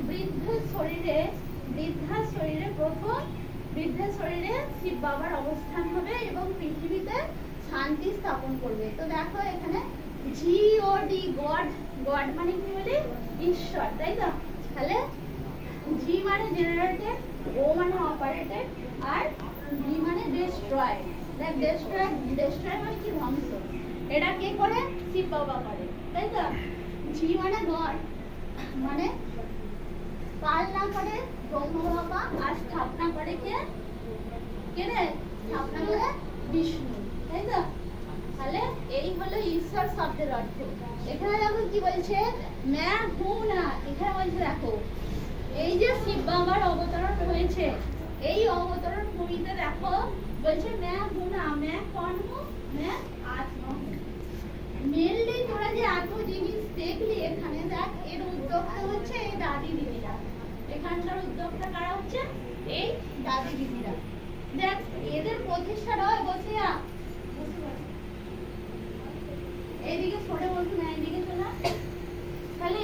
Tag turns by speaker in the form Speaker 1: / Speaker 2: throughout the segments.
Speaker 1: বৃদ্ধার শরীরে প্রথম বৃদ্ধের শরীরে শিব বাবার অবস্থান হবে এবং পৃথিবীতে শান্তি স্থাপন করবে। তো দেখো এখানে জিওডি, গড, গড মানে কি বলি? ঈশ্বর, তাই তো? তাহলে জি মানে জেনারেটেড, ও মানে অপারেটেড, আর ডি মানে ডেস্ট্রয়। দেখ ডেস্ট্রয় মানে কি? ধ্বংস। এটা কে করে? শিব বাবা করে, তাই তো? জি মানে গড, মানে পালনা করে ব্রহ্ম বাবা, আর স্থাপনা করে কে? কে রে? স্থাপনা করে বিষ্ণু, তাই তো? তাহলে এই হলো ঈশ্বর শব্দের অর্থ। এখানে দেখো কি বলছে, मैं हूं না। এখানে বলছে দেখো, এই যে শিব বাবার অবতরণ হয়েছে, এই অবতরণ ভূমিতে দেখো বলছে मैं हूं না। मैं कौन हूं? मैं आत्मा हूं। মেনলি তোরা যে এত জিনিস দেখলি এখানে, দেখ এর উদ্যোক্তা হচ্ছে এই দাদি দিদিরা। এখানকার উদ্যোক্তা কারা হচ্ছে? এই দাদি দিদিরা। দেখ এদের প্রতিষ্ঠাটা হয় বসে এইদিকে সরে বলছি না, এইদিকে চলে। তাহলে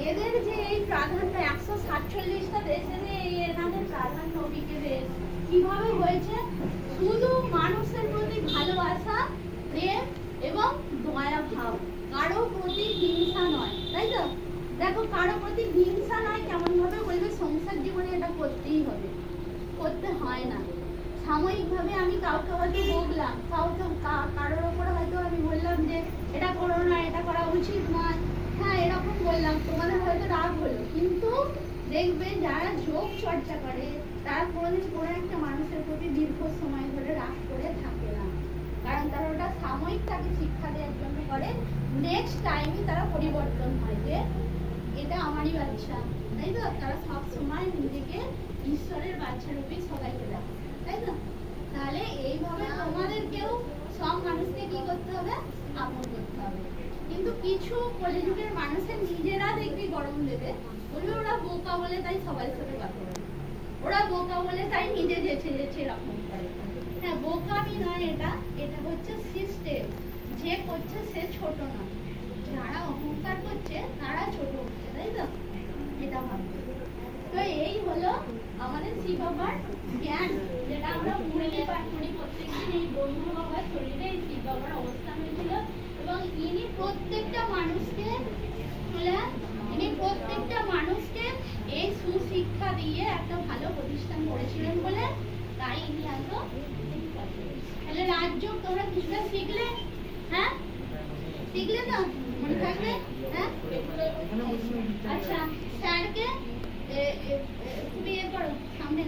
Speaker 1: এদের যে এই প্রাধান্য 147টা দেশে যে এনাদের প্রাধান্য বিকেদের কিভাবে হয়েছে? শুধু মানুষের প্রতি ভালোবাসা, প্রেম এবং দয়া ভাব, কারো প্রতি হিংসা নয়, তাই তো? দেখো কারো প্রতি হিংসা নয় কেমন ভাবে বলবে? সংসার জীবনে এটা করতেই হবে, করতে হয় না। সাময়িকভাবে আমি কাউকে হয়তো বললাম, কারোর ওপর হয়তো আমি বললাম যে এটা করো না, এটা করা উচিত নয়, হ্যাঁ এরকম বললাম, তোমাদের হয়তো রাগ হলো, কিন্তু দেখবে যারা যোগ চর্চা করে তারা কোনোদিন কোনো একটা মানুষের প্রতি দীর্ঘ সময় ধরে রাগ করে থাকে না, কারণ তারা ওটা সাময়িক তাকে শিক্ষা দেওয়ার জন্য করে। নেক্সট টাইমই তারা পরিবর্তন হয় যে এটা আমারই বাচ্চা, তাই তো? তারা সব সময় নিজেকে ঈশ্বরের বাচ্চা রূপে সবাইকে দেখে, তাই তো? তাহলে এইভাবে তোমাদেরকেও সব মানুষকে কি করতে হবে? আপন করতে হবে। কিন্তু কিছু কলিযুগের মানুষের নিজেরা দেখবি গরম দেবে, বলবে ওরা বোকা বলে তাই সবার সাথে কথা বলে, ওরা বোকা বলে তাই নিজে যেছে এরকম করে। হ্যাঁ, বোকামি নয়, এটা হচ্ছে সিস্টেম। যে করছে সে ছোট নয়, যারা অহংকার করছে তারা ছোট হচ্ছে, তাই তো? এটা ভাববে। তো এই হলো আমাদের শিব বাবার জ্ঞান, যেটা আমরা মুরলি পাঠ করি প্রত্যেকদিন। এই ব্রহ্ম বাবার শরীরে এই শিব বাবার অবস্থান হয়েছিল এবং ইনি প্রত্যেকটা মানুষকে এই সুশিক্ষা দিয়ে একটা ভালো প্রতিষ্ঠান করেছিলেন বলে তাই ইনি এত। তাহলে রাজ্য তোমরা কিছুটা শিখলে, হ্যাঁ শিখলে তো? মনে থাকবে? হ্যাঁ, আচ্ছা স্যারকে তুমি করো, সামনে